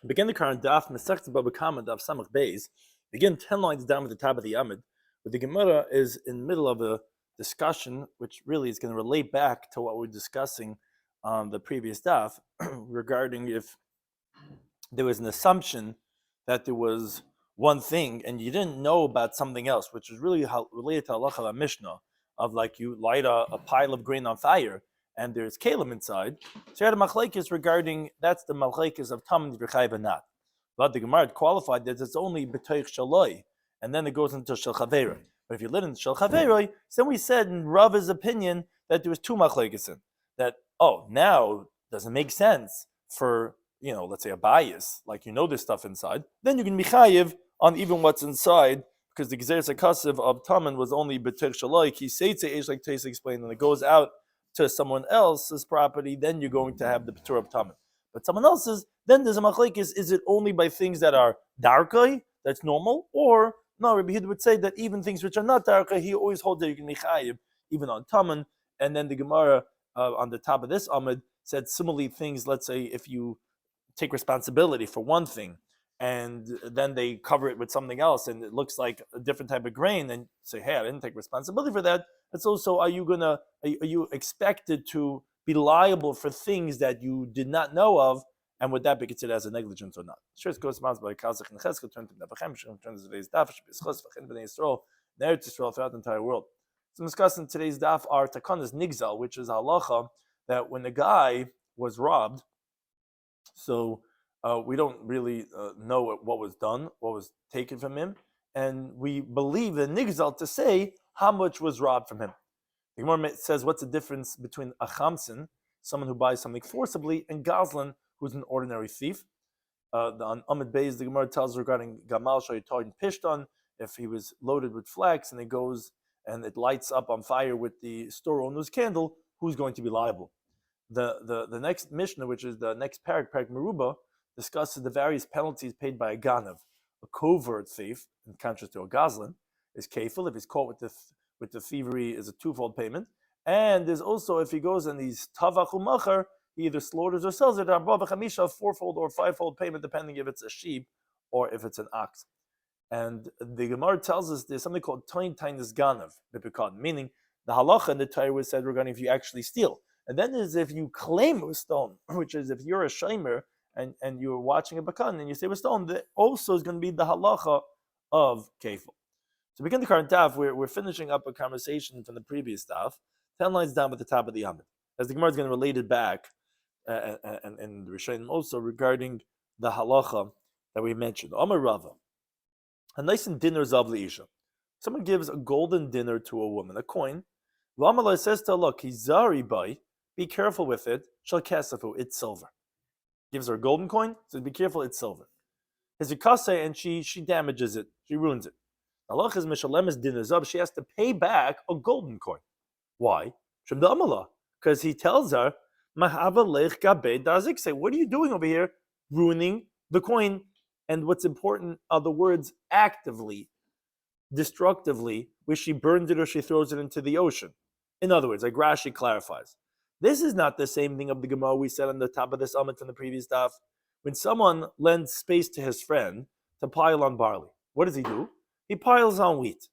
Begin the current Daf Mesechta Bava Kama Daf Samach Beis. Begin 10 lines down with the top of the Amid, where the Gemara is in the middle of a discussion, which really is going to relate back to what we were discussing on the previous Daf, regarding if there was an assumption that there was one thing and you didn't know about something else, which is really related to halacha Mishnah, of like you light a pile of grain on fire and there's kalim inside. So you had a machlekes regarding that's the machlekes of tam v'chayv and not. But the Gemara qualified that it's only b'toich shaloi, and then it goes into shel chaveroi. But if you lit into shel chaveroi, then we said in Rava's opinion that there was two machlekes in that. Oh, now doesn't make sense for let's say a bias, like there's stuff inside. Then you can be chayiv on even what's inside, because the gezeres hakasiv of taman was only b'toich shaloi. Ki seitze eish, like Taisa explained, and it goes out to someone else's property, then you're going to have the Patur of Taman. But someone else's, then there's a machlekes, is it only by things that are darkai, that's normal, or no, Rabbi Yehuda would say that even things which are not darkai, he always holds that you can be chayiv, even on Taman. And then the Gemara on the top of this Amid said similarly things, let's say if you take responsibility for one thing, and then they cover it with something else, and it looks like a different type of grain, and say, hey, I didn't take responsibility for that. It's also, are you expected to be liable for things that you did not know of, and would that be considered as a negligence or not? Sure, it corresponds by Kazakh and Cheskel, turn to Nefachem, turn to today's Daf, Shbizchos, V'chen B'nei Yisrael, Eretz Yisrael, throughout the entire world. So I'm discussing today's Daf are Takanas Nigzal, which is halacha that when the guy was robbed, so we don't really know what was done, what was taken from him, and we believe the Nigzal to say how much was robbed from him. The Gemara says, what's the difference between a chamsin, someone who buys something forcibly, and gazlan, who's an ordinary thief? On Amid Beis, the Gemara tells regarding gamal shayitoy and pishton, if he was loaded with flax and it goes and it lights up on fire with the store owner's candle, who's going to be liable? The next Mishnah, which is the next parak Meruba, discusses the various penalties paid by a ganav. A covert thief, in contrast to a gazlan, is kafel. If he's caught with the thievery, is a twofold payment. And there's also, if he goes and he's tavach u'machar, he either slaughters or sells it, Bava Kama Daf, fourfold or fivefold payment, depending if it's a sheep or if it's an ox. And the Gemara tells us there's something called toin tainis ganav, meaning the halacha in the Torah was said regarding if you actually steal. And then there's if you claim it was stolen, which is if you're a shimer and you're watching a bakan and you say it was stolen, that also is going to be the halacha of kefil. To begin the current daf, we're finishing up a conversation from the previous daf, 10 lines down at the top of the Amid. As the Gemara is going to relate it back, and the Rishonim also regarding the halacha that we mentioned. Amar Rava, a nice dinner zav leisha. Someone gives a golden dinner to a woman, a coin. V'amalai says to Allah, Kizari bai, be careful with it, shal kasafu, it's silver. Gives her a golden coin, says be careful, it's silver. His ikase, and she damages it, she ruins it. Allah is mishalemes dinner zav, she has to pay back a golden coin. Why? Because he tells her, Mahavalech gabe dazik, say, what are you doing over here, ruining the coin? And what's important are the words actively, destructively, where she burns it or she throws it into the ocean. In other words, like Rashi clarifies, this is not the same thing of the Gemara we said on the top of this Amid from the previous daf. When someone lends space to his friend to pile on barley, what does he do? He piles on wheat.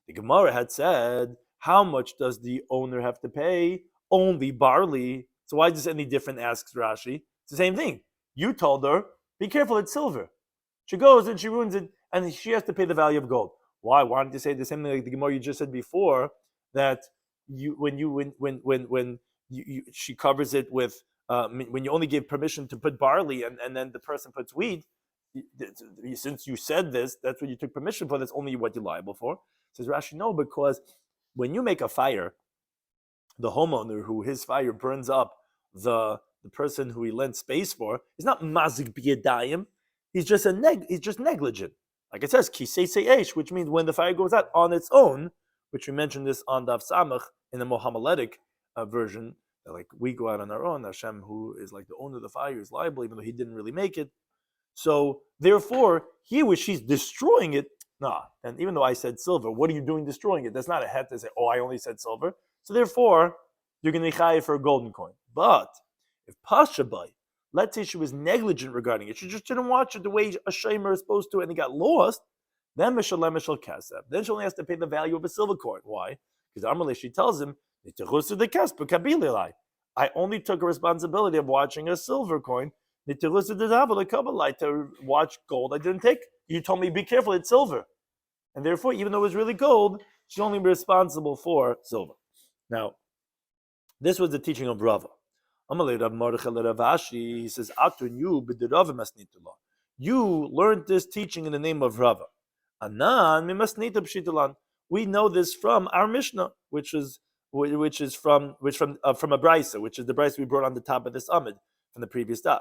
The Gemara had said, how much does the owner have to pay? Only barley. So why is this any different, asks Rashi. It's the same thing. You told her, be careful, it's silver. She goes and she ruins it, and she has to pay the value of gold. Why? Why don't you say the same thing like the Gemara you just said before, that she covers it with when you only give permission to put barley and then the person puts wheat, since you said this, that's what you took permission for, that's only what you're liable for. Says Rashi, no, because when you make a fire, the homeowner who his fire burns up the person who he lent space for is not mazik biyadayim. He's just negligent. Like it says, kisei eish, which means when the fire goes out on its own, which we mentioned this on Daf Samach in the Mohammedic version, that like we go out on our own, Hashem, who is like the owner of the fire, is liable, even though he didn't really make it. So therefore, here where she's destroying it, and even though I said silver, what are you doing destroying it? That's not a het to say, oh, I only said silver. So therefore, you're going to be chayav for a golden coin. But if pasha bay, let's say she was negligent regarding it, she just didn't watch it the way a shomer is supposed to, and it got lost, then mishalem mishal kasef. Then she only has to pay the value of a silver coin. Why? Because Amalei, she tells him, I only took a responsibility of watching a silver coin. To watch gold, I didn't take. You told me, be careful, it's silver. And therefore, even though it was really gold, she's only responsible for silver. Now, this was the teaching of Rava. He says, you learned this teaching in the name of Rava. We know this from our Mishnah, which is from a brisa, which is the brisa we brought on the top of this amid from the previous daf.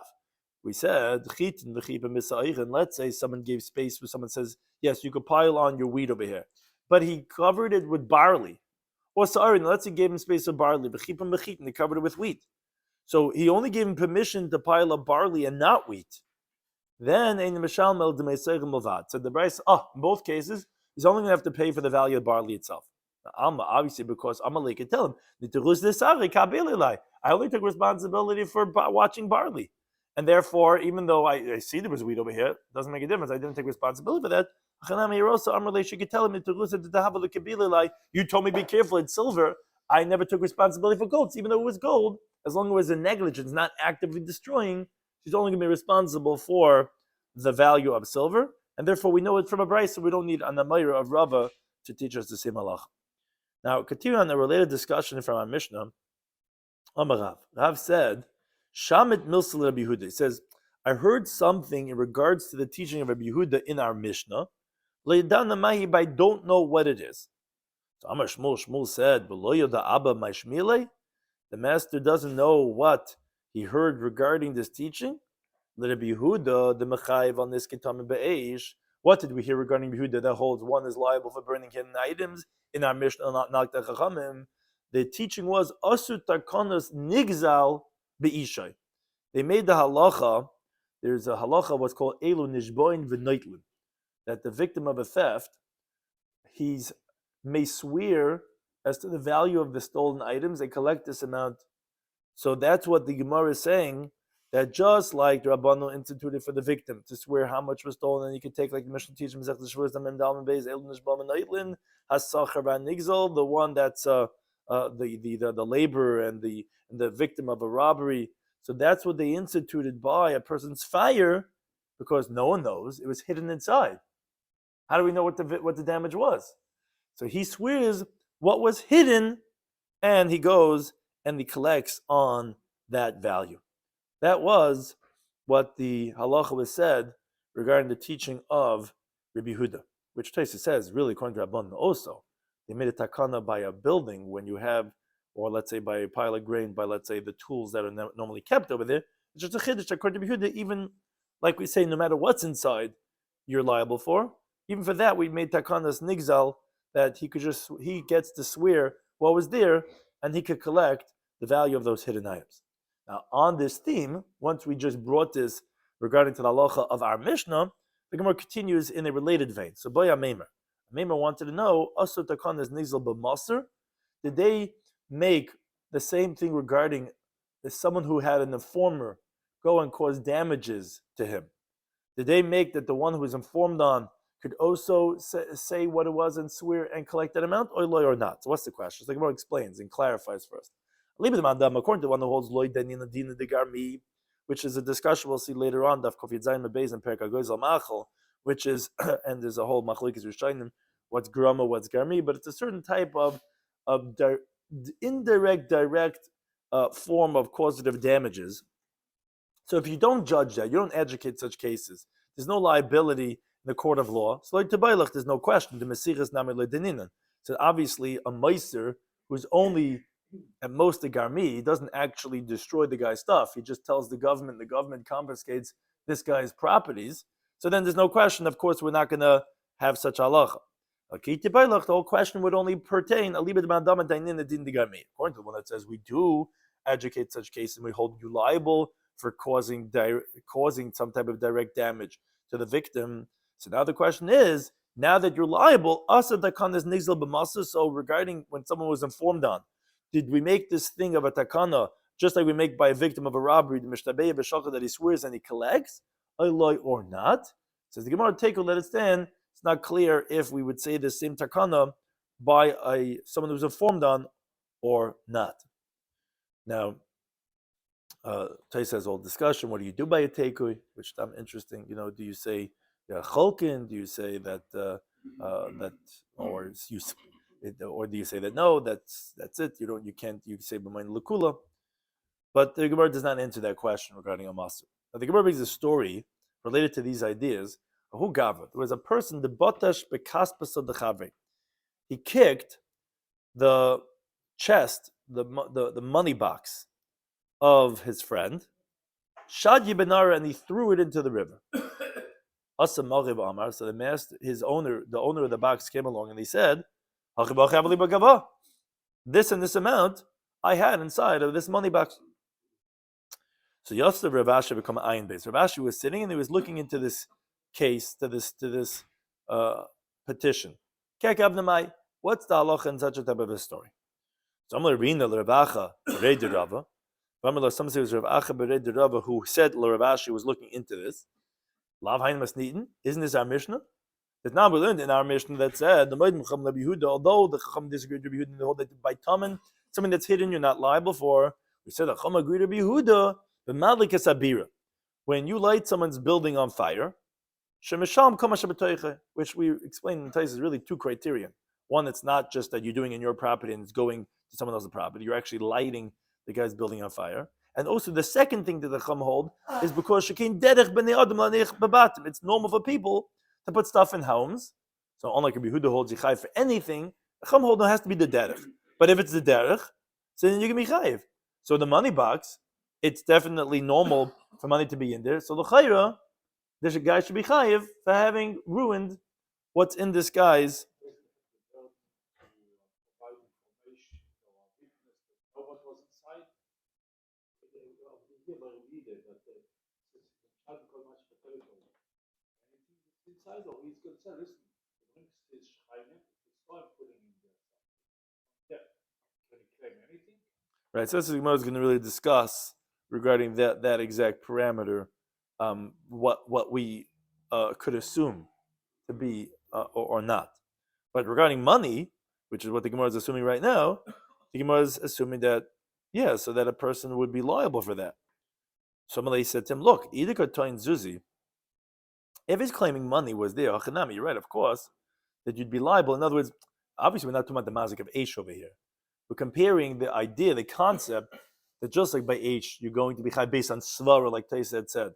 We said, let's say someone gave space where someone says, yes, you could pile on your wheat over here, but he covered it with barley. Or sorry, let's say he gave him space of barley, and he covered it with wheat. So he only gave him permission to pile up barley and not wheat. Then, so the brisa, in both cases, he's only going to have to pay for the value of barley itself. Now, obviously, because Amalek could tell him, I only took responsibility for watching barley. And therefore, even though I see there was wheat over here, it doesn't make a difference. I didn't take responsibility for that. She could tell him, you told me be careful, it's silver. I never took responsibility for gold. Even though it was gold, as long as it was a negligence, not actively destroying, she's only going to be responsible for the value of silver. And therefore, we know it from a brisa, so we don't need an amayra of Rava to teach us the same halacha. Now, continue on a related discussion from our Mishnah. Rav said, Shamit Milsal Rabbi Yehuda. He says, I heard something in regards to the teaching of Rabbi Yehuda in our Mishnah. Leidana mahi, but I don't know what it is. So Amar Shmuel said, the master doesn't know what he heard regarding this teaching. Rabbi Yehuda, the mechayiv on this kitam be'eish. What did we hear regarding Yehuda that holds one is liable for burning hidden items in our Mishnah, not the Chachamim? The teaching was asur takanos nigzal be'ishay. They made the halacha. There's a halacha what's called elu nishboin v'noitlin, that the victim of a theft, may swear as to the value of the stolen items. They collect this amount. So that's what the Gemara is saying. That just like the Rabbanu instituted for the victim to swear how much was stolen, and you could take like the Mishnah teaches Masechet Shavuos Damim Dalman Beis Elu Nishbam Noitlin Hasachar Nigzal, the one that's the laborer and the victim of a robbery. So that's what they instituted by a person's fire, because no one knows it was hidden inside. How do we know what the damage was? So he swears what was hidden, and he goes and he collects on that value. That was what the halacha was said regarding the teaching of Rabbi Yehuda, which Taisa says, really according to Rabban also, they made a takana by a building when you have, or let's say by a pile of grain, by let's say the tools that are normally kept over there. It's just a chiddush according to Rabbi Yehuda, even like we say, no matter what's inside, you're liable for. Even for that, we made takanas nigzal, that he gets to swear what was there, and he could collect the value of those hidden items. Now, on this theme, once we just brought this regarding to the halacha of our Mishnah, the Gemara continues in a related vein. So, Boya Meimer wanted to know, Asur Takanas Nizal B'Maser, did they make the same thing regarding someone who had an informer go and cause damages to him? Did they make that the one who was informed on could also say what it was and swear and collect that amount, or not? So, what's the question? So, the Gemara explains and clarifies first. According to one who holds loy denina dina de garmi, which is a discussion we'll see later on, Daf Kof Yitzayin Mebez and Perek Hagoyzel Machal, which is, and there's a whole machlokes Rishonim, what's grama, what's garmi, but it's a certain type of indirect, direct form of causative damages. So if you don't judge that, you don't educate such cases, there's no liability in the court of law. So like Tebailach, there's no question. The Mesichas Nami Le Deninan. So obviously a meiser who's only at most a garmi, he doesn't actually destroy the guy's stuff. He just tells the government confiscates this guy's properties. So then there's no question, of course, we're not going to have such halacha. Okay, the whole question would only pertain according to the one that says we do educate such cases, we hold you liable for causing some type of direct damage to the victim. So now the question is, now that you're liable, so regarding when someone was informed on, did we make this thing of a takana just like we make by a victim of a robbery, the mishtabeh b'shachar that he swears and he collects, or not. Says the Gemara, take let it stand. It's not clear if we would say the same takana by someone who's informed on or not. Now, Tais has all discussion. What do you do by a tekui? Which I'm interesting. Do you say cholkin? Do you say that or do you say that no? That's it. You can't. You say b'mayin lekula. But the Gemara does not answer that question regarding a maser. Now the Gemara brings a story related to these ideas. Who gava? There was a person, the botash bekaspas of the chavre. He kicked the chest, the money box of his friend, Shadyi Benara, and he threw it into the river. Asa Malchiv Amar. So the owner of the box came along and he said, this and this amount I had inside of this money box. So Yosef Rav Ashi become ayin base. Rav Ashi was sitting and he was looking into this case, to this petition. What's the halacha in such a type of a story? So I'm going to read the Rav Acha Berei de Rava. Some say it was Rav Acha Berei de Rava who said Rav Ashi was looking into this. Lav Hain Masniten. Isn't this our Mishnah? That now we learned in our Mishnah that said the Moed Mucham Rabbi Yehuda, although the Chacham disagreed with Rabbi Yehuda, they hold that by Taman, something that's hidden you're not liable for. We said the Chacham agreed Rabbi Yehuda, the Madlik Sabira. When you light someone's building on fire, Shemesham Kama Shabatoiche, which we explained in the Tais is really two criteria. One, it's not just that you're doing in your property and it's going to someone else's property. You're actually lighting the guy's building on fire. And also the second thing that the Chacham hold is because shekin derech b'nei adam lanech babatim. It's normal for people to put stuff in homes. So unlike Rabbi Yehuda holds yichayv for anything, the Chacham hold has to be the derech. But if it's the derech, so then you can be chayiv. So the money box, it's definitely normal for money to be in there. So the chayra, this guy should be chayiv for having ruined what's in this guy's. Right, so this is Gemara is going to really discuss regarding that exact parameter, what we could assume to be or not. But regarding money, which is what the Gemara is assuming right now, the Gemara is assuming that so that a person would be liable for that. Somebody said to him, "Look, Idikar Toin Zuzi. If he's claiming money was there, Hachanami, you're right, of course, that you'd be liable. In other words, obviously we're not talking about the mazik of Eish over here. We're comparing the idea, the concept, that just like by Eish, you're going to be chai based on svara, like Tais had said.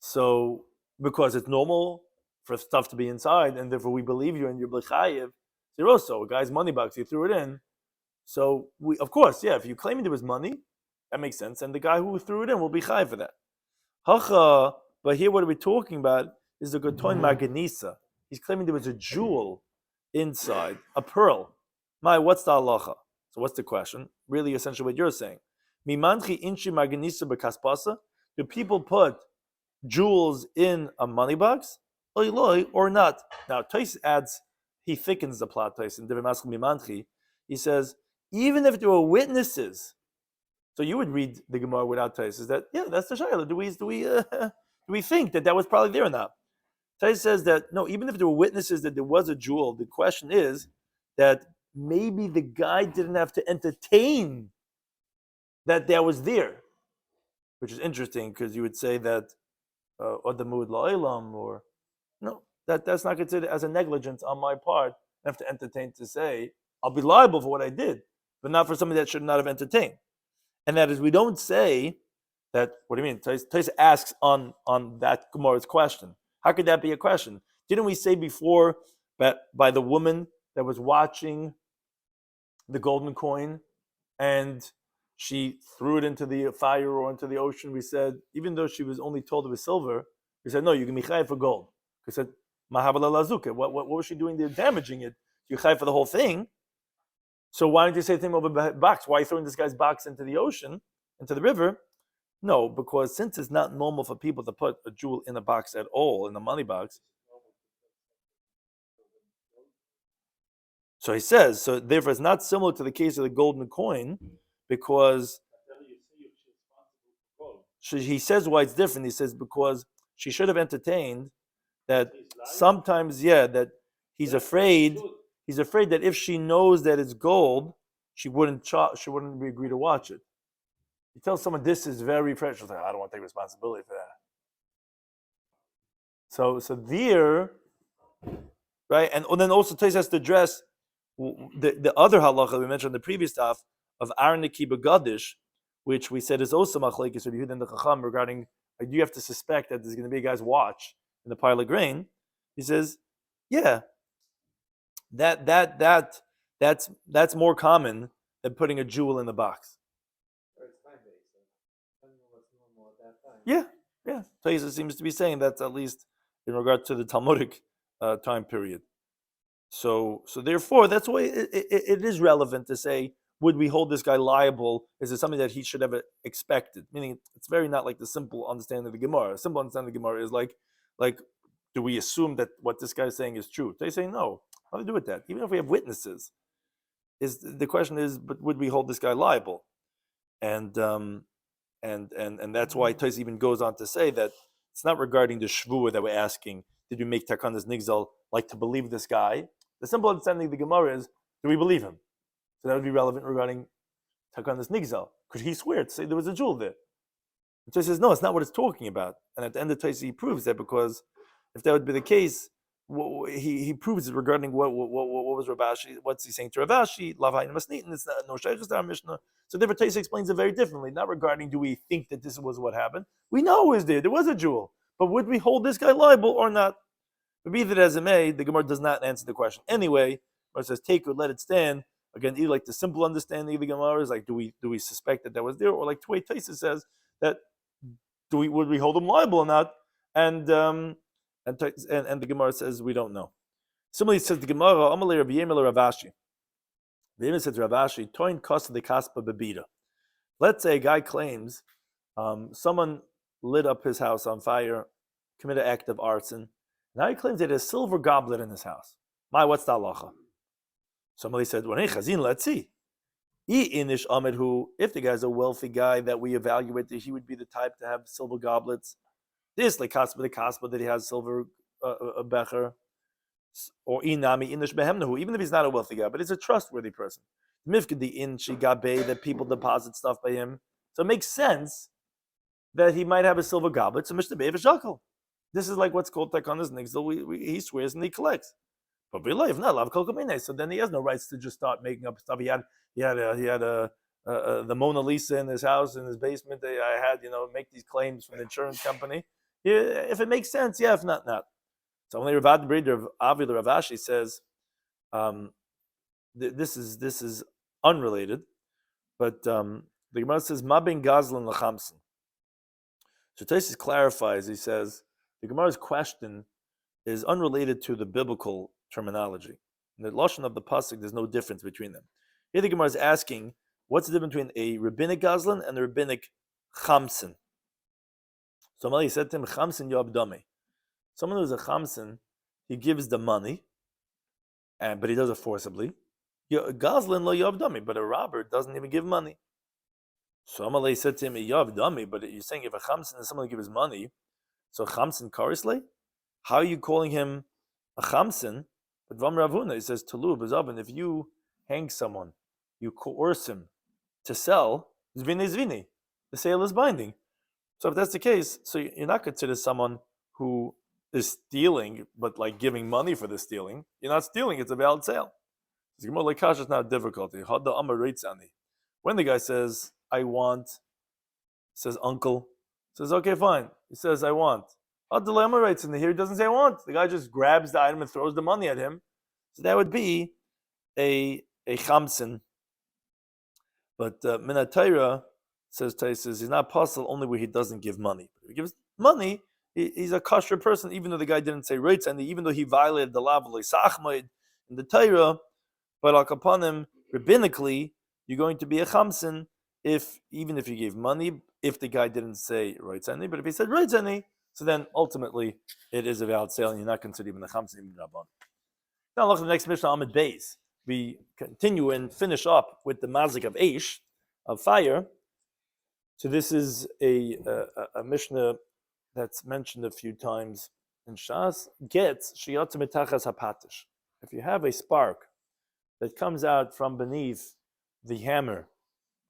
So, because it's normal for stuff to be inside, and therefore we believe you and you're b'chayiv, you're also a guy's money box, you threw it in. So, of course, if you're claiming there was money, that makes sense, and the guy who threw it in will be chayiv for that. Hacha, but here what are we talking about is the Gotoin Maganisa. He's claiming there was a jewel inside, a pearl. What's the halacha? So what's the question? Really, essentially what you're saying. Mimanchi inchi Maganisa b'kaspasa? Do people put jewels in a money box? Or not? Now, Tais adds, he thickens the plot, Tais, in Divrei Maschil Mimanchi. He says, even if there were witnesses, so you would read the Gemara without Tais, is that, that's the shayla. Do we think that was probably there or not? Tais says that, no, even if there were witnesses that there was a jewel, the question is that maybe the guy didn't have to entertain that was there, which is interesting because you would say that or the mood la'ilam, or no, that's not considered as a negligence on my part. I have to entertain to say I'll be liable for what I did, but not for something that should not have entertained. And that is, we don't say that. What do you mean? Tais asks on that Gemara's question. How could that be a question? Didn't we say before that by the woman that was watching the golden coin and she threw it into the fire or into the ocean, we said, even though she was only told it was silver, we said, no, you can be chayav for gold. We said, mahavala lazuka. What was she doing there damaging it? You're chayav for the whole thing. So why didn't you say the thing over the box? Why are you throwing this guy's box into the ocean, into the river? No, because since it's not normal for people to put a jewel in a box at all, in a money box. So he says, so therefore it's not similar to the case of the golden coin, because he says why it's different. He says because she should have entertained that sometimes, that he's afraid. He's afraid that if she knows that it's gold, she wouldn't agree to watch it. You tell someone this is very precious, like, I don't want to take responsibility for that. So there, right, and then also Tais has to address the other halacha we mentioned in the previous daf of Arniki Begadish, which we said is also machlekes Rabbi Yehuda and the Chacham regarding, like, do you have to suspect that there's going to be a guy's watch in the pile of grain? He says, yeah, that's more common than putting a jewel in the box. Yeah. Taisa seems to be saying that's at least in regard to the Talmudic time period. So therefore, that's why it is relevant to say, would we hold this guy liable? Is it something that he should have expected? Meaning, it's very not like the simple understanding of the Gemara. A simple understanding of the Gemara is like, do we assume that what this guy is saying is true? They say no. How do we do with that? Even if we have witnesses, the question is, but would we hold this guy liable? And that's why Tais even goes on to say that it's not regarding the shvuah that we're asking. Did we make takanas nigzal like to believe this guy? The simple understanding of the Gemara is, do we believe him? So that would be relevant regarding takanas nigzal. Could he swear to say there was a jewel there? And Tais says, no, it's not what it's talking about. And at the end of Tais, he proves that, because if that would be the case, he proves it regarding what was Ravashi, what's he saying to Ravashi? Lavayim masnitin. It's no shaykhs to our Mishnah. So therefore, Tais explains it very differently. Not regarding do we think that this was what happened. We know it was there. There was a jewel. But would we hold this guy liable or not? But be that as it may, the Gemara does not answer the question. Anyway, it says take or let it stand. Again, either like the simple understanding of the Gemara is like, do we suspect that was there, or like the way Tais says that would we hold him liable or not? And the Gemara says we don't know. Similarly, says the Gemara, Amalei Rabbi Yemel Ravashi. The Yemel says Ravashi, Toin Kosta de Kaspa Bebida. Let's say a guy claims someone lit up his house on fire, committed an act of arson. Now he claims that there's a silver goblet in his house. What's the halacha? Somebody said, well, hey, Chazin, let's see. Inish Ahmed, who, if the guy's a wealthy guy that we evaluate, that he would be the type to have silver goblets. This like kaspa the kaspa that he has silver becher, or inami inish behemnahu, even if he's not a wealthy guy, but he's a trustworthy person. Mifked the in shigabe, that people deposit stuff by him. So it makes sense that he might have a silver goblet. So mishtabei v'shakal. This is like what's called takanas nigzal. He swears and he collects. But if not, lav kol kamine. So then he has no rights to just start making up stuff. He had the Mona Lisa in his house, in his basement. I had, make these claims from the insurance company. Yeah, if it makes sense, yeah. If not, not. So only Ravad Breeder of Avi the Ravashi says, this is unrelated, but the Gemara says Mabin Gazlan Lachamsin. So Taisus clarifies. He says the Gemara's question is unrelated to the biblical terminology. In the lashon of the pasuk, there's no difference between them. Here the Gemara is asking, what's the difference between a rabbinic Gazlan and a rabbinic Chamsin? So Mali said to him, Chamsin Yob Dami. Someone who's a Chamsin, he gives the money, but he does it forcibly. Gazlan lo Yob Dami, but a robber doesn't even give money. So Amalei said to him, Yob Dami, but you're saying if a Chamsin is someone who gives money, so Chamsin Karisle? How are you calling him a Chamsin? But Vam Ravuna, he says, Tulu B'Zavan, if you hang someone, you coerce him to sell, Zvini, the sale is binding. So if that's the case, so you're not considered someone who is stealing, but like giving money for the stealing. You're not stealing, it's a valid sale. It's more like Kash is not a difficulty. When the guy says, I want, says uncle, says, okay, fine. He says, I want. Hadda writes in here, he doesn't say I want. The guy just grabs the item and throws the money at him. So that would be a chamsin. But Minatayra says he's not possible only where he doesn't give money. If he gives money, he's a kosher person, even though the guy didn't say rights, and even though he violated the law of Sachmaid in the Torah, but upon him, rabbinically, you're going to be a chamsin even if you gave money, if the guy didn't say rights any, but if he said rights any, so then ultimately it is a valid sale, and you're not considered even a chamsin, even rabban. Now look at the next Mishnah, Amid Beis. We continue and finish up with the mazik of Eish, of fire. So this is a Mishnah that's mentioned a few times in Shas. Gets shiyotze mitachas hapatish. If you have a spark that comes out from beneath the hammer,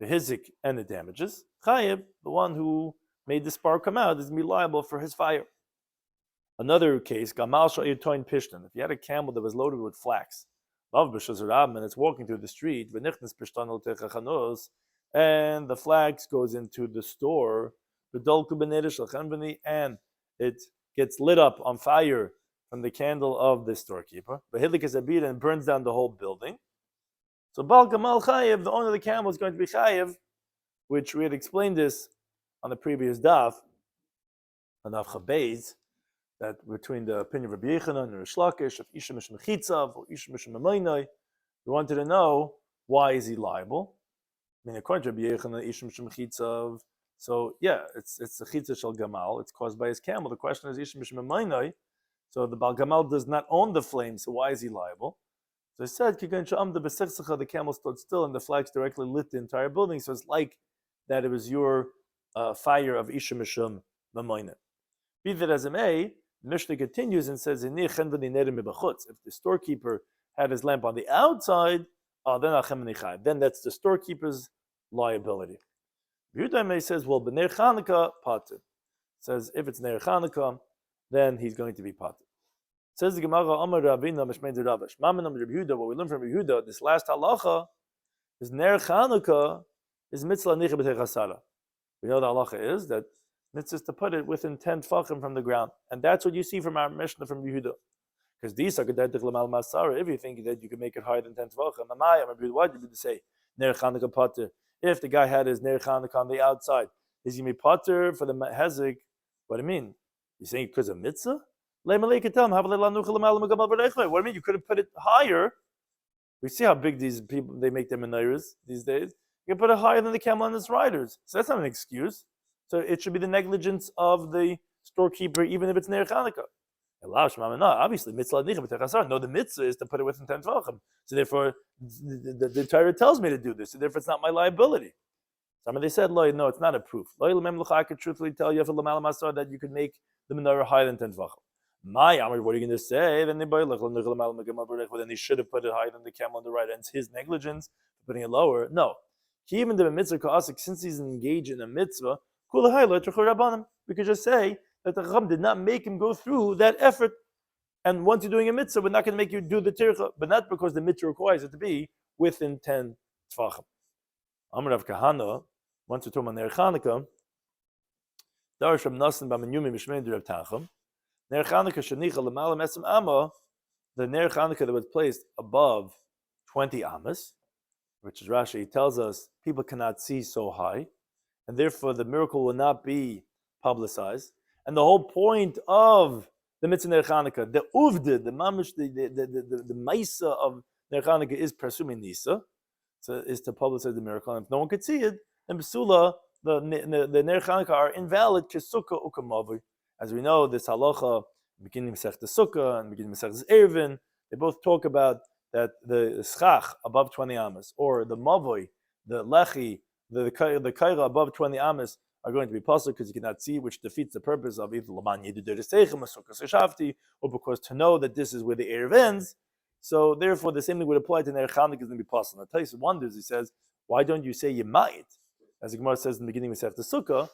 the hizik, and it damages, chayev, the one who made the spark come out, is going to be liable for his fire. Another case, gamal sha'ir toin pishtan. If you had a camel that was loaded with flax, and it's walking through the street, and the flax goes into the store, and it gets lit up on fire from the candle of the storekeeper, and burns down the whole building. So Bal Gamal Chayev, the owner of the camel, is going to be Chayev, which we had explained this on the previous Daf, on Daf Chabez, that between the opinion of Rabbi Yechanan and Rish Lakish, of Isha Mish Mechitzav or Isha Mish Mamaynai, we wanted to know, why is he liable? I mean, according to Rabbi Yechanan, Isha Mish Mechitzav, so yeah, it's the Chitza Shel Gamal, it's caused by his camel. The question is Isha Mish Mamaynai, so the Bal Gamal does not own the flame, so why is he liable? So he said, the camel stood still and the flags directly lit the entire building, so it's like that it was your fire of Isha Mishum Mamaynai. Be that as it may, the Mishnah continues and says, if the storekeeper had his lamp on the outside, then that's the storekeeper's liability. Yehuda says, well, b'ner Chanukah pater. Says if it's ner Chanukah, then he's going to be pater. Says the Gemara, Amar Ravina Mishmein Ravash. Mamanam Rabbi Yehuda. What we learn from Rabbi Yehuda, this last halacha is ner Chanukah is mitzvah nicha b'techasara. We know the halacha is that mitzvah is to put it within 10 tefachim from the ground, and that's what you see from our Mishnah from Yehuda. Because these are if you think that you can make it higher than 10 tefachim, why did you say ner Chanukah pater? If the guy had his ner Chanukah on the outside, is he pater for the hezik? What do you mean? You're saying because of mitzvah? What do you mean? You could have put it higher. We see how big these people, they make their menorahs these days. You can put it higher than the camel and its riders. So that's not an excuse. So it should be the negligence of the storekeeper, even if it's ner Chanukah. Obviously, mitzvah nicha. No, the mitzvah is to put it within 10 tvachim. So therefore, the Torah tells me to do this. So therefore, it's not my liability. Somebody said, no, it's not a proof. I could truthfully tell you that you could make the menorah higher than 10 tvachim. What are you going to say? Then he should have put it higher than the camel on the right, and it's his negligence for putting it lower. No. Even the mitzvah ka'asik, since he's engaged in a mitzvah, we could just say that the Chacham did not make him go through that effort. And once you're doing a mitzvah, we're not going to make you do the tircha, but not because the mitzvah requires it to be within 10 tefachim. Amar Rav Kahana, once we talk about ner Chanukah, Darash Rav Nasan b'man Yomim Mishmein Rav Tacham, ner Chanukah shenicha l'malam esem amma, the ner Chanukah that was placed above 20 amas, which is Rashi, he tells us people cannot see so high, and therefore the miracle will not be publicized. And the whole point of the mitzvah ner Chanukah, the uvdid, the mamish, the maisa of ner Chanukah is presuming nisa, so is to publicize the miracle. And if no one could see it, then besula, the ner Chanukah are invalid kesukah ukamavi. As we know, this halacha, beginning Masechta Sukkah and beginning Masechta Erevin, they both talk about that the schach above 20 amas, or the mavoi, the lechi, the kaira above 20 amas are going to be possible because you cannot see, which defeats the purpose of either laman yediduristechem or or because to know that this is where the erev ends. So therefore, the same thing would apply to ner Chanukah is going to be possible. Now, Taisa wonders. He says, why don't you say you might? As the Gemara says in the beginning of Masechta Sukkah,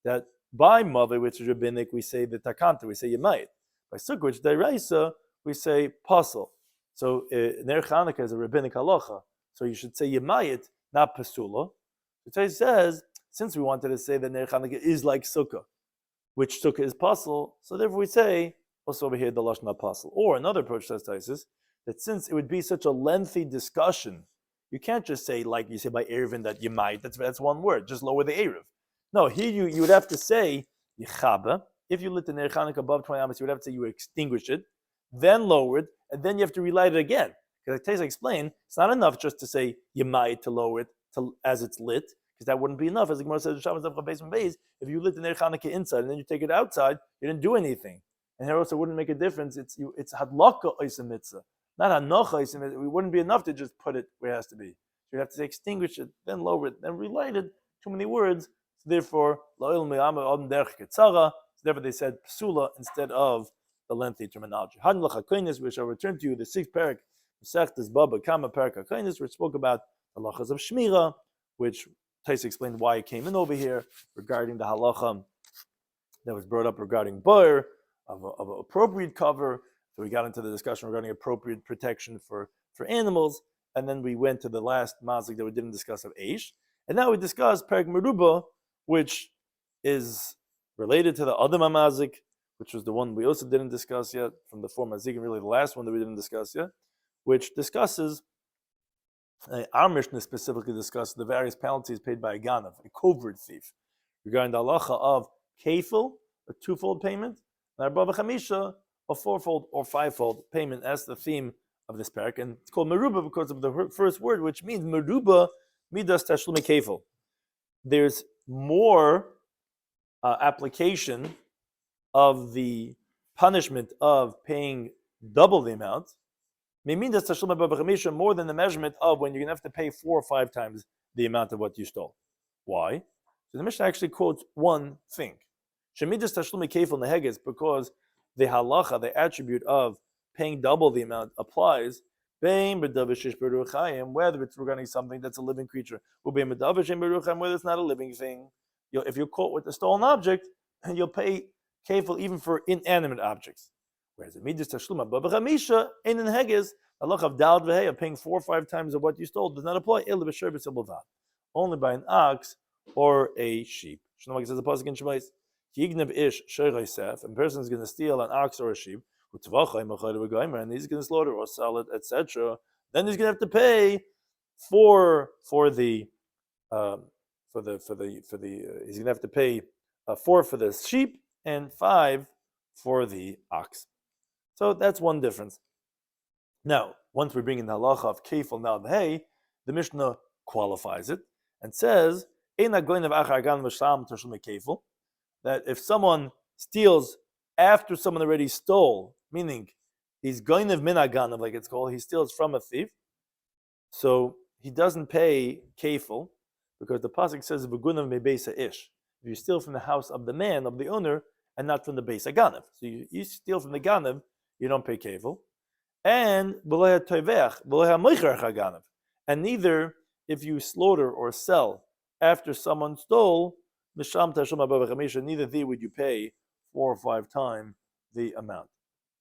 that by mavoi, which is rabbinic, we say the takanta, we say you might. By sukkah, which is deraisa, we say pasul. So ner Chanukah is a rabbinic halacha, so you should say yemayit, not pasula. The Torah says, since we wanted to say that ner Chanukah is like sukkah, which sukkah is pasul, so therefore we say also over here the lashon pasul. Or another approach says Taisus, that since it would be such a lengthy discussion, you can't just say like you say by erevin that yemayit. That's one word. Just lower the erev. No, here you would have to say yichaba. If you lit the ner Chanukah above 20 amas, you would have to say you extinguish it, then lower it, and then you have to relight it again. Because as I explained, it's not enough just to say yemai to lower it as it's lit, because that wouldn't be enough. As the Gemara says, if you lit the ner Chanukah inside and then you take it outside, you didn't do anything. And here also wouldn't make a difference. It's hadlaka oisem mitzvah, not hanocha oisem mitzvah. It wouldn't be enough to just put it where it has to be. You'd have to say extinguish it, then lower it, then relight it. Too many words. So therefore, they said psula instead of the lengthy terminology. We shall return to you the sixth parak, Mesechta Bava Kama Daf, which spoke about the halachas of shmira, which Taisa explained why it came in over here regarding the halacha that was brought up regarding boer of appropriate cover. So we got into the discussion regarding appropriate protection for animals, and then we went to the last mazik that we didn't discuss of Eish, and now we discussed Perek Meruba, which is related to the Adam mazik, which was the one we also didn't discuss yet from the four mazik, and really the last one that we didn't discuss yet, which discusses, our Mishnah specifically discussed the various penalties paid by a ganav, a covert thief, regarding the halacha of kefil, a twofold payment, and Bava Chamisha, a fourfold or fivefold payment. That's the theme of this parak, and it's called meruba because of the first word, which means meruba midas tashlumi kefil. There's more application of the punishment of paying double the amount, more than the measurement of when you're going to have to pay 4 or 5 times the amount of what you stole. Why? So the Mishnah actually quotes one thing. Shemidas tashlumi kefil neheges, because the halacha, the attribute of paying double the amount applies, whether it's regarding something that's a living creature, whether it's not a living thing. If you're caught with a stolen object, you'll pay kefil even for inanimate objects. Whereas the midas tashluma bava chamisha in heges, halacha of dal v'hei, of paying 4 or 5 times of what you stole, does not apply only by an ox or a sheep. Shlomo says the pasuk in Shemais, Yignav ish and a person is going to steal an ox or a sheep, and he's going to slaughter or sell it, etc. Then he's going to have to pay for the he's going to have to pay 4 for the sheep and 5 for the ox. So that's one difference. Now, once we bring in the halacha of kefil now the hay, the Mishnah qualifies it and says that if someone steals after someone already stole, meaning he's goinav min haganav, like it's called, he steals from a thief, so he doesn't pay kefil, because the pasuk says v'gunav mebeisa ish. If you steal from the house of the man, of the owner, and not from the beis haganav, so you steal from the ganav, you don't pay kefil, and and neither if you slaughter or sell after someone stole, neither thee would you pay 4 or 5 times the amount.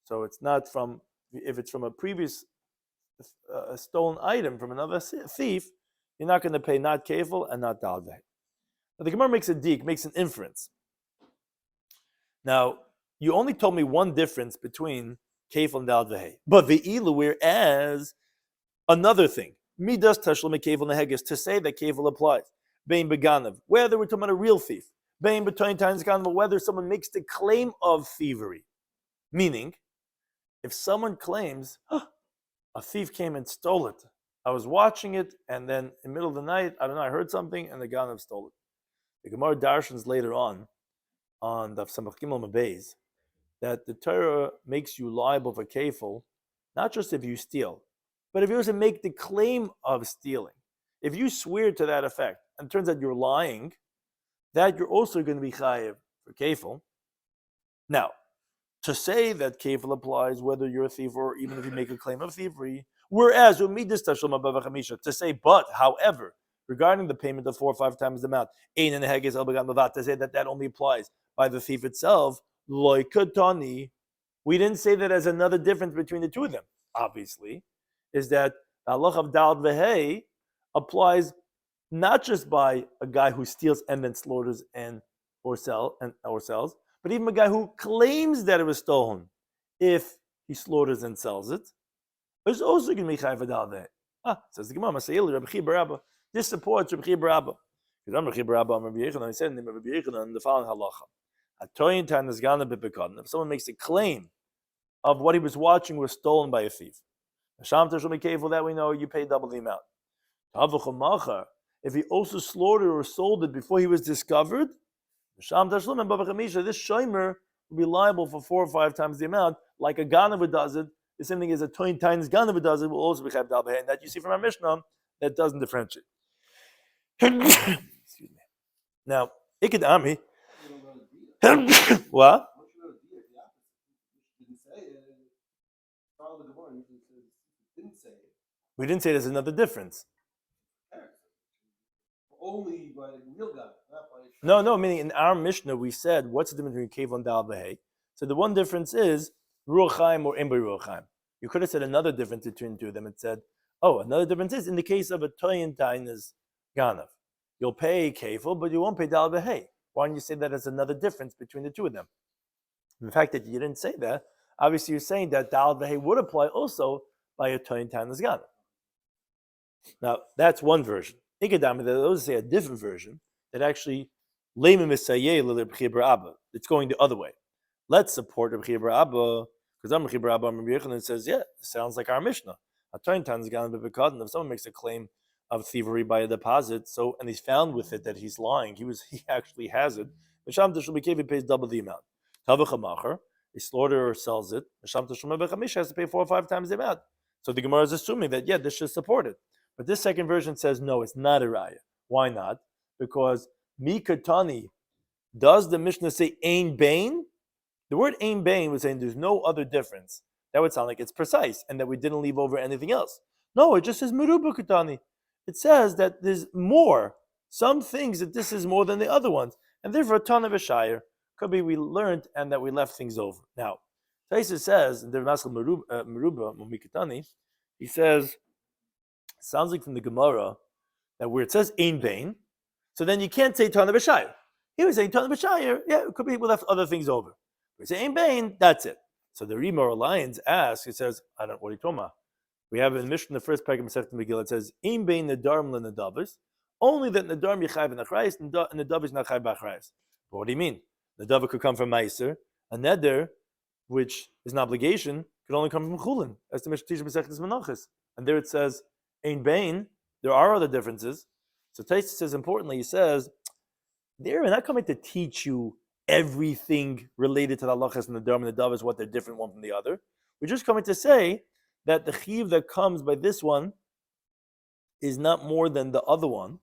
So it's not from, if it's from a previous stolen item from another thief, you're not going to pay not kefil and not dal v'hei. Now the Gemara makes an inference. Now, you only told me one difference between kefil and dal v'hei, but ve'ilu, whereas another thing, midas tashlum kefil neheges, to say that kefil applies, bein beganav, whether we're talking about a real thief, bein between times ganav, whether someone makes the claim of thievery, meaning, if someone claims, a thief came and stole it, I was watching it, and then in the middle of the night, I don't know, I heard something, and the ganav stole it. The Gemara darshans later on Daf Samach Gimel Mabeis, that the Torah makes you liable for kefil, not just if you steal, but if you also make the claim of stealing. If you swear to that effect, and it turns out you're lying, that you're also going to be chayiv for kefil. Now, to say that kefil applies whether you're a thief or even if you make a claim of thievery, whereas to say, but, however, regarding the payment of 4 or 5 times the amount, to say that only applies by the thief itself, we didn't say that as another difference between the two of them. Obviously, is that the halach of dal v'hei applies not just by a guy who steals and then slaughters or sells, but even a guy who claims that it was stolen, if he slaughters and sells it, is also going to be chayv for dal v'hei. Says the Gemara, this supports Rabbi Shloimy Schwartzberg. Because I'm Rabbi Shloimy Schwartzberg, I said in the following halacha. If someone makes a claim of what he was watching was stolen by a thief, that we know you pay double the amount. If he also slaughtered or sold it before he was discovered, this shomer will be liable for 4 or 5 times the amount, like a ganav does it. The same thing as a 20 times ganav does it, will also be chayv dal v'hei, and that you see from our Mishnah that doesn't differentiate. Excuse me. Now, Ikadami. What? We didn't say there's another difference. Only by real God, not by. No, meaning in our Mishnah we said, what's the difference between Kev and Dal V'Hei? So the one difference is Ruach Chaim or Imbe Ruach Chaim. You could have said another difference between the two of them and said, oh, another difference is in the case of a Toyin Tain's Ganav. You'll pay Kefil, but you won't pay Dal V'Hei. Why don't you say that as another difference between the two of them? The fact that you didn't say that, obviously you're saying that Dal V'Hei would apply also by a Toyin Tain's Ganav. Now, that's one version. Ikadami, those say a different version that actually it's going the other way. Let's support Rabbi Abba because I'm Rabbi Abba and says, yeah, it sounds like our Mishnah. If someone makes a claim of thievery by a deposit, so and he's found with it that he's lying, he actually has it. He pays double the amount. A slaughterer sells it. Has to pay 4 or 5 times the amount. So the Gemara is assuming that this should support it. But this second version says no, it's not a raya. Why not? Because Mikatani, does the Mishnah say Ein Bain? The word Ein Bain was saying there's no other difference. That would sound like it's precise and that we didn't leave over anything else. No, it just says Meruba Katani. It says that there's more. Some things that this is more than the other ones. And therefore a ton of a shiur. Could be we learned and that we left things over. Now, Taisa says, in the Maskal Meruba Mikatani, he says, sounds like from the Gemara that where it says Ein Bain, so then you can't say Tana B'Shayir. He was saying Tana B'Shayir, it could be we left other things over. We say Ein Bain, that's it. So the Rima or Lions asks, he says, what are you talking about? We have in Mishnah, the first paragraph of Masechet Megillah, it says Ein Bain Nedarim LeNedavos, only that Nedarim Yechayv V'Nachrayis and Nedav is not Chayv B'Achrayis. But what do you mean? Nedav could come from Meiser, a Neder, which is an obligation, could only come from Chulin, as the Mishnah teaches Masechet Menachos. And there it says Ein Bain, there are other differences. So Taisa says importantly, he says, we're not coming to teach you everything related to the halachas and the Nedarim and the Davos, what they're different one from the other. We're just coming to say that the chiv that comes by this one is not more than the other one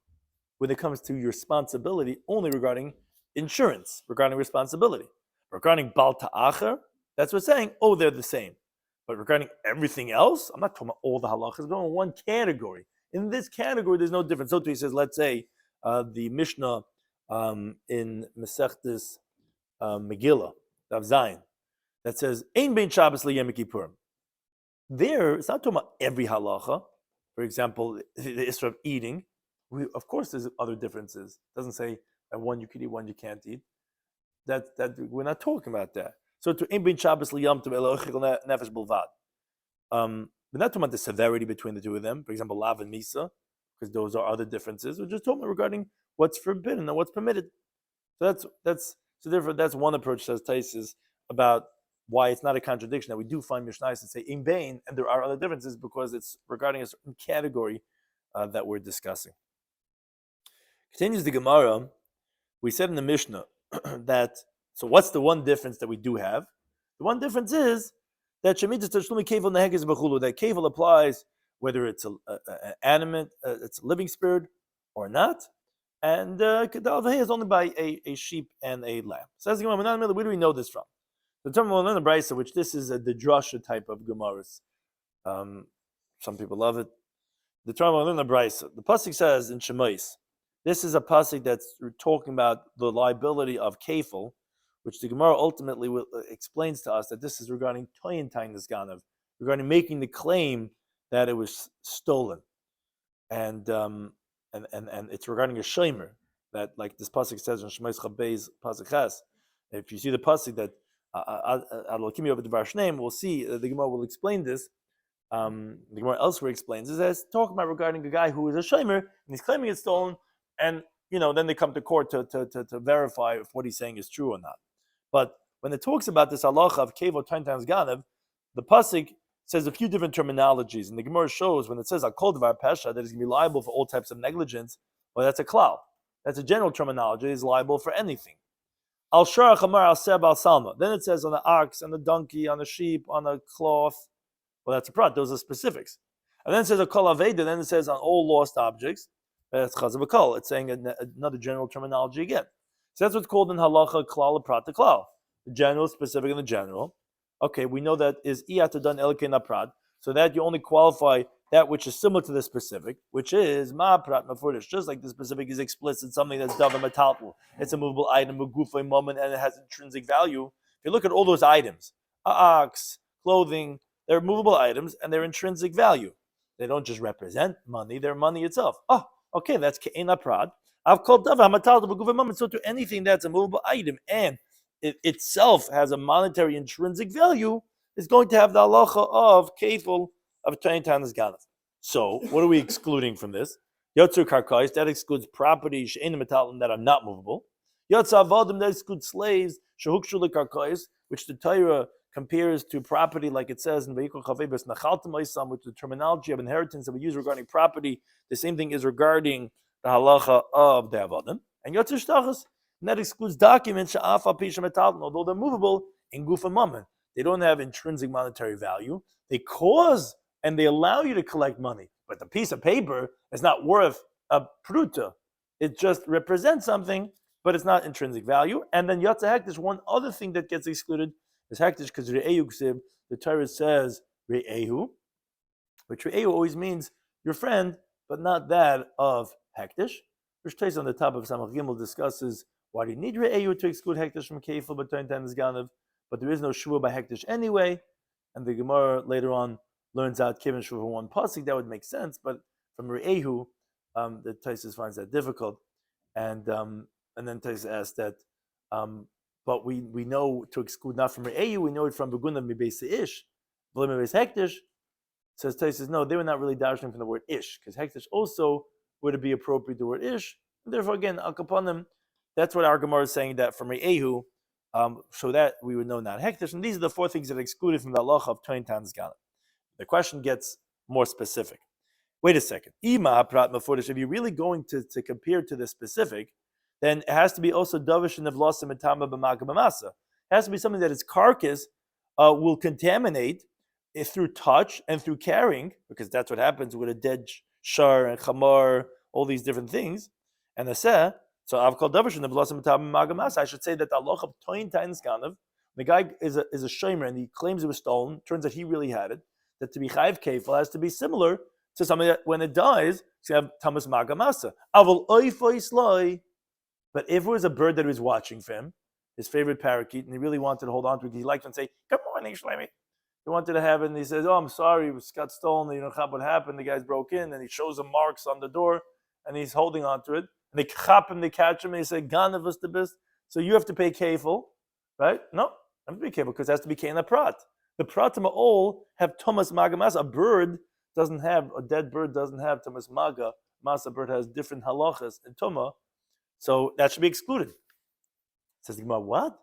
when it comes to your responsibility only regarding insurance, regarding responsibility. Regarding Bal Ta'acher, that's what's saying, they're the same. But regarding everything else, I'm not talking about all the halachas, I'm talking about one category. In this category, there's no difference. So he says, let's say the Mishnah in Masechtas Megillah, Daf Zayin, that says, Ein Bein Shabbos LeYom Kippurim. There, it's not talking about every halacha. For example, the issue of eating. Of course, there's other differences. It doesn't say that one you could eat, one you can't eat. That we're not talking about that. So to Ein Bein Shabbos LeYom Tov Nefesh Bulvad. We're not talking about the severity between the two of them. For example, Lav and Misa, because those are other differences. We're just talking regarding what's forbidden and what's permitted. So therefore that's one approach, says Taisis, about why it's not a contradiction that we do find Mishnayos that say in vain, and there are other differences because it's regarding a certain category that we're discussing. Continues the Gemara. We said in the Mishnah that, so what's the one difference that we do have? The one difference is that Shemitah Tashlumi Kevel Neheges B'chulu, that Kevel applies whether it's an animate, it's a living spirit or not, and Kedal V'hei is only by a sheep and a lamb. Says the Gemara, where do we know this from? The term of the Brisa, which this is the drasha type of Gemaras. Some people love it. The term of the Brisa. The pasuk says in Shemais, this is a pasuk that's talking about the liability of Kefil, which the Gemara ultimately explains to us that this is regarding Toyin Tainus Ganav, regarding making the claim that it was stolen, and it's regarding a shomer that, like this pasuk says in Shemais Chabei's pasuk Ches. If you see the pasuk that Adlakimi over the Varsh name, we'll see the Gemara will explain this. The Gemara elsewhere explains this as talking about regarding a guy who is a shomer and he's claiming it's stolen, and then they come to court to verify if what he's saying is true or not. But when it talks about this halacha of kevo Toyin Tainus Ganav, the pasuk says a few different terminologies, and the Gemara shows when it says I'll call Dvar Pesha that is going to be liable for all types of negligence. Well, that's a klal. That's a general terminology. It's liable for anything. Al Shara Chamar Al Seb Al Salma. Then it says on the ox, on the donkey, on the sheep, on the cloth. Well, that's a prat. Those are specifics. And then it says a kol aveda. Then it says on all lost objects. That's chazav kol. It's saying another general terminology again. So that's what's called in halacha klal prat to klal. The general, specific, and the general. Okay, we know that is iyatadan elkein prat. So that you only qualify that which is similar to the specific, which is ma prat mafurish. Just like the specific is explicit, something that's davar metaltal. It's a movable item, a gufay moment, and it has intrinsic value. If you look at all those items, ox, clothing, they're movable items and they're intrinsic value. They don't just represent money; they're money itself. Oh, okay, that's ke'ena prat. I've called davar metaltal gufay moment. So to anything that's a movable item and it itself has a monetary intrinsic value, is going to have the halacha of kefil of 20 times ganav. So, what are we excluding from this? Yotzur karkais, that excludes properties she'ein metallim that are not movable. Yotzur avodim, that excludes slaves shehukshu lekarkais, which the Torah compares to property, like it says in Vayikol Chavebes Nachaltem Oisam, which the terminology of inheritance that we use regarding property. The same thing is regarding the halacha of the avodim. And Yotzur shtachas, and that excludes documents she'af al pi shemetallim, although they're movable in gufa mammon. They don't have intrinsic monetary value. They cause and they allow you to collect money. But the piece of paper is not worth a pruta. It just represents something, but it's not intrinsic value. And then yatsa hektish, one other thing that gets excluded is hektish, because re'ehu ksib, the Torah says re'ehu, which re'ehu always means your friend, but not that of hektish. Which takes on the top of Samach Gimel discusses why do you need re'ehu to exclude hektish from kefil, but turn times ganav. But there is no shvuah by hektish anyway, and the Gemara later on learns out kiven shvuah one pasuk. That would make sense, but from re'ehu, the Taisus finds that difficult, and then Taisus asks that, but we know to exclude not from re'ehu, we know it from begunav mibeis ish, v'lo mibeis hektish. Says Taisus, no, they were not really dashing from the word ish, because hektish also would be appropriate the word ish. And therefore, again, al kapanim, that's what our Gemara is saying, that from re'ehu. So that we would know not hektish, and these are the four things that are excluded from the halacha of 20 times ganav. The question gets more specific. Wait a second. Ima prat mafurish. If you're really going to compare to the specific, then it has to be also davish and nevlasa metama b'maka b'masa. It has to be something that its carcass will contaminate through touch and through carrying, because that's what happens with a dead shar and chamar, all these different things. And the seh. So I've called davish and nevlasa metama b'maka b'masa. I should say that the halacha of 20 times ganav, the guy is a shomer and he claims it was stolen. Turns out he really had it. That to be chayiv kefil has to be similar to something that when it dies, you have tamas magamasa. Aval oifoi sloi. But if it was a bird that he was watching for him, his favorite parakeet, and he really wanted to hold on to it, he liked to and say, "Good morning, Shloimy." He wanted to have it, and he says, "Oh, I'm sorry, it got stolen. You know what happened? The guys broke in," and he shows him marks on the door, and he's holding on to it. And they chop him, they catch him, and they say, "Ganavus the best." So you have to pay kefil, right? No, I have to pay kefil because it has to be keina prat. The pratim all have Thomas Magamas. A bird doesn't have, a dead bird doesn't have Thomas Maga. Masa bird has different halachas in Tuma. So that should be excluded. Says the Gemara, what?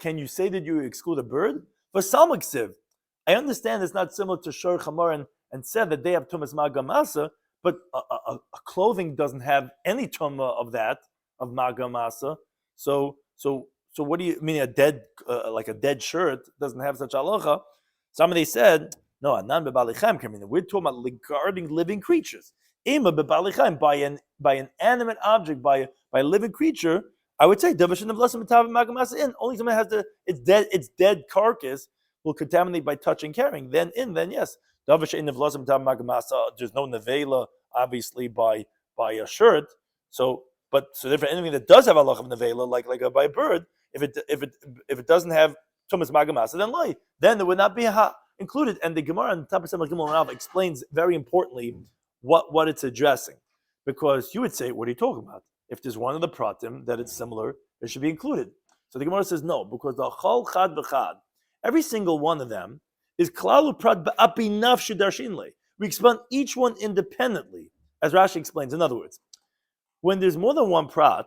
Can you say that you exclude a bird? For Salmaksiv, I understand it's not similar to Shor Chamar and said that they have Thomas Maga Masa, but a clothing doesn't have any Tuma of that, of Maga Masa. So what do you mean a dead, like a dead shirt doesn't have such halacha? Somebody said, no, anan bebalichem. We're talking about regarding living creatures. Ima bebalichem, by an animate object, by a living creature, I would say davishin of lesson metav magamasa in. Only someone has its dead carcass will contaminate by touching, carrying. Then yes, davishin of lesson metav magamasa. There's no nevela obviously by a shirt. So therefore anything that does have a halach of nevela, like by a bird, if it doesn't have tumas magamasa, then it would not be included. And the Gemara on the top of Samach Gimel Rav explains very importantly what it's addressing, because you would say, what are you talking about? If there's one of the pratim that it's similar, it should be included. So the Gemara says no, because the chol chad v'chad, every single one of them is klalu prat ba'api nafshi darshinle. We explain each one independently, as Rashi explains. In other words, when there's more than one prat,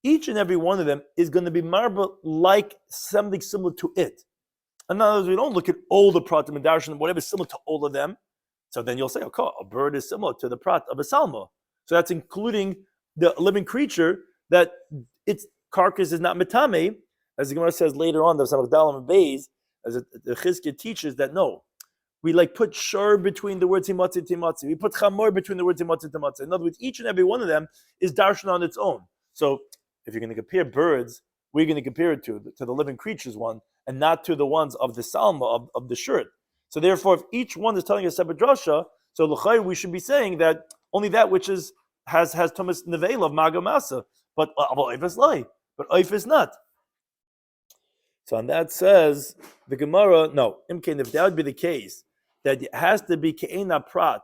each and every one of them is going to be marba like something similar to it. In other words, we don't look at all the pratim and darshan, whatever is similar to all of them. So then you'll say, okay, a bird is similar to the prat of a salma. So that's including the living creature that its carcass is not metame, as the Gemara says later on, the Samach Dalam and Beis, as the Chizkiah teaches that no, we put shur between the words himatzi and timatzi. We put chamor between the words himatzi and timatzi. In other words, each and every one of them is darshan on its own. So if you're going to compare birds, we're going to compare it to the living creatures one, and not to the ones of the salma, of the shirt. So therefore, if each one is telling a separate drasha, so l'chayr we should be saying that only that which has tumas nevela of magamasa, but oif lay, but oif is not. So on that says the Gemara, no, imkain, if that would be the case, that it has to be ke'ena prat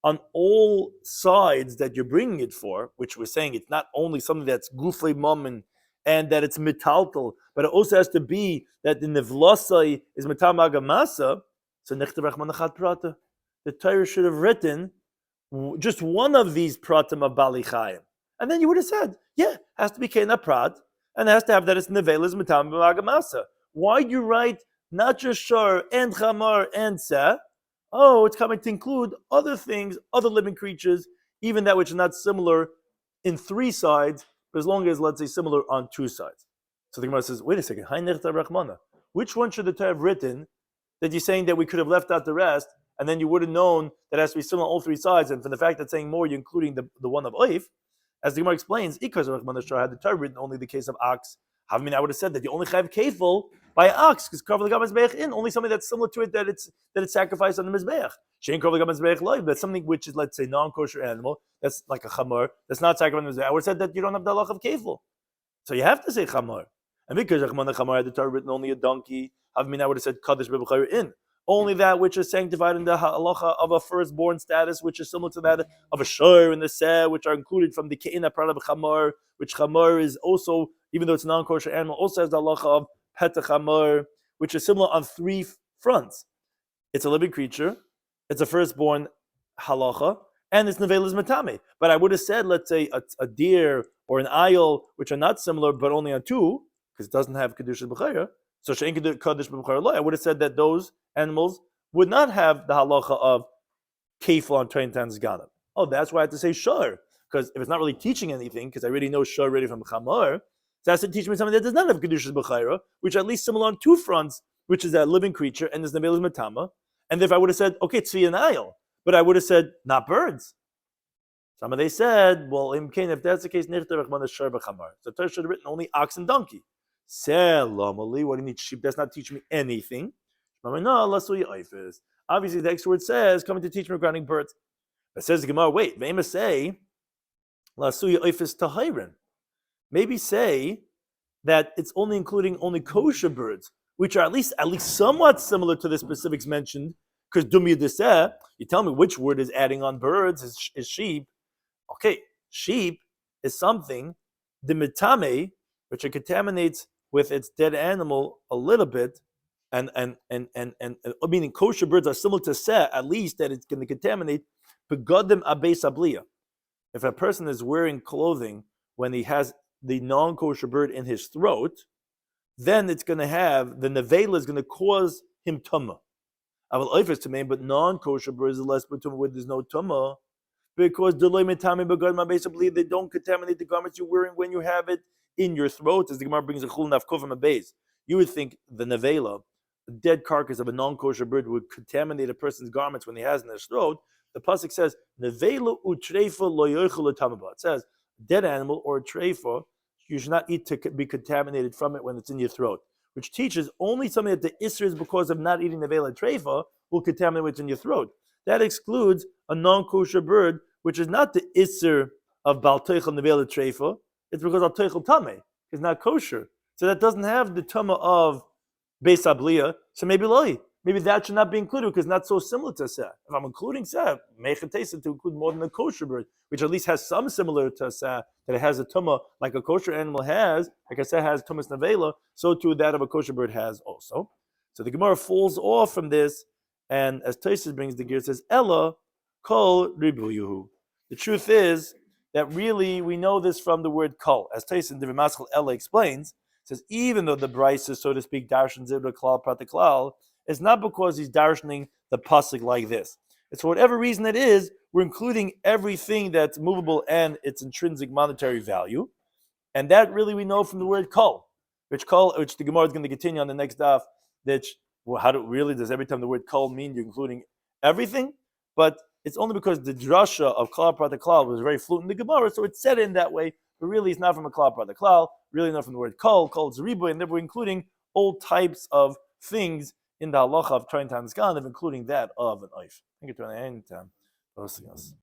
on all sides that you're bringing it for, which we're saying it's not only something that's gufay mammon and that it's metaltal, but it also has to be that the nevlasai is metal magamasa. So nechtav rachman achat prata. The Torah should have written just one of these pratim of Bali Chayim, and then you would have said, yeah, it has to be ke'ena prat. And it has to have that it's nevelas mitam b'magamasa. Why do you write not just shar and chamar and seh? Oh, it's coming to include other things, other living creatures, even that which is not similar in three sides, but as long as, let's say, similar on two sides. So the Gemara says, wait a second, which one should the Torah have written that you're saying that we could have left out the rest, and then you would have known that it has to be similar on all three sides, and from the fact that saying more, you're including the one of oif. As the Gemara explains, because Rahman Ashar had the Torah written only the case of ox. I would have said that you only have kefil by ox because cover the mizbeach in only something that's similar to it that it's sacrificed on the mizbeach. Shein cover the mizbeach live. That's something which is, let's say, non-kosher animal. That's like a chamar. That's not sacrificed on the mizbeach. I would have said that you don't have the halach of kefil, so you have to say chamar. And because Rahman Chamar had the Torah written only a donkey, I would have said kaddish b'b'chayr in. Only that which is sanctified in the halacha of a firstborn status, which is similar to that of a shor and the seh, which are included from the ke'ina prat of chamar, which chamar is also, even though it's a non-kosher animal, also has the halacha of petah chamar, which is similar on three fronts. It's a living creature, it's a firstborn halacha, and it's nevelas matame. But I would have said, let's say, a deer or an ayil, which are not similar, but only on two, because it doesn't have kedusha b'chayra. So I would have said that those animals would not have the halacha of kefil on 20 times ganav. Oh, that's why I have to say shur, because if it's not really teaching anything, because I already know shur already from chamar, so that's to teach me something that does not have kedushas b'chayra, which are at least similar on two fronts, which is a living creature and there's nevelas matama. And if I would have said, okay, tzvi and ayil, but I would have said not birds. Some of they said, well, if that's the case, nichtav rachman shur b'chamar. So Torah should have written only ox and donkey. Selamali, what do you need sheep? That's not teaching me anything. Obviously, the extra word says coming to teach me regarding birds. But says the Gemara, wait, Vema say lasuya oifis tahirin. Maybe say that it's only including only kosher birds, which are at least somewhat similar to the specifics mentioned. Because dumya deseh, you tell me which word is adding on birds is sheep. Okay, sheep is something the mitame, which it contaminates with its dead animal a little bit, and meaning kosher birds are similar to seh, at least that it's going to contaminate. Begodim abeis abliya. If a person is wearing clothing when he has the non-kosher bird in his throat, then it's going to have the nevela is going to cause him tumah. Aval oifes tamei, but non-kosher birds are less tumah where there's no tumah, because they don't contaminate the garments you're wearing when you have it in your throat, as the Gemara brings a chul nafkov a base. You would think the nevela, the dead carcass of a non-kosher bird, would contaminate a person's garments when he has it in his throat. The pasuk says nevela utreifa lo yochel tamaba. It says dead animal or a treifa you should not eat to be contaminated from it when it's in your throat, which teaches only something that the isser is because of not eating nevela treifa will contaminate what's in your throat. That excludes a non-kosher bird, which is not the isser of bal teichel nevela treifa. It's because al teichel tameh is not kosher, so that doesn't have the tumah of beis abliya. So maybe that should not be included because it's not so similar to seh. If I'm including seh, mechatesa to include more than a kosher bird, which at least has some similar to seh, that it has a tumah like a kosher animal has, like I said, has tumas nevela, so too that of a kosher bird has also. So the Gemara falls off from this, and as Tosfos brings the gear, it says Ella kol ribuyuhu. The truth is that really we know this from the word kol. As Tosfos the Ramaschal Ella explains, it says even though the Brisa, so to speak, darshan zibra klal prat klal, it's not because he's darshaning the pasuk like this. It's for whatever reason it is, we're including everything that's movable and its intrinsic monetary value, and that really we know from the word kol, which the Gemara is going to continue on the next daf. That does every time the word kol mean you're including everything? But it's only because the drasha of klal prat klal was very fluent in the Gemara, so it's said in that way. but really it's not from a klal by the klal, really not from the word kol is riboy, and therefore including all types of things in the halacha of trying to understand, including that of an oif. I think it's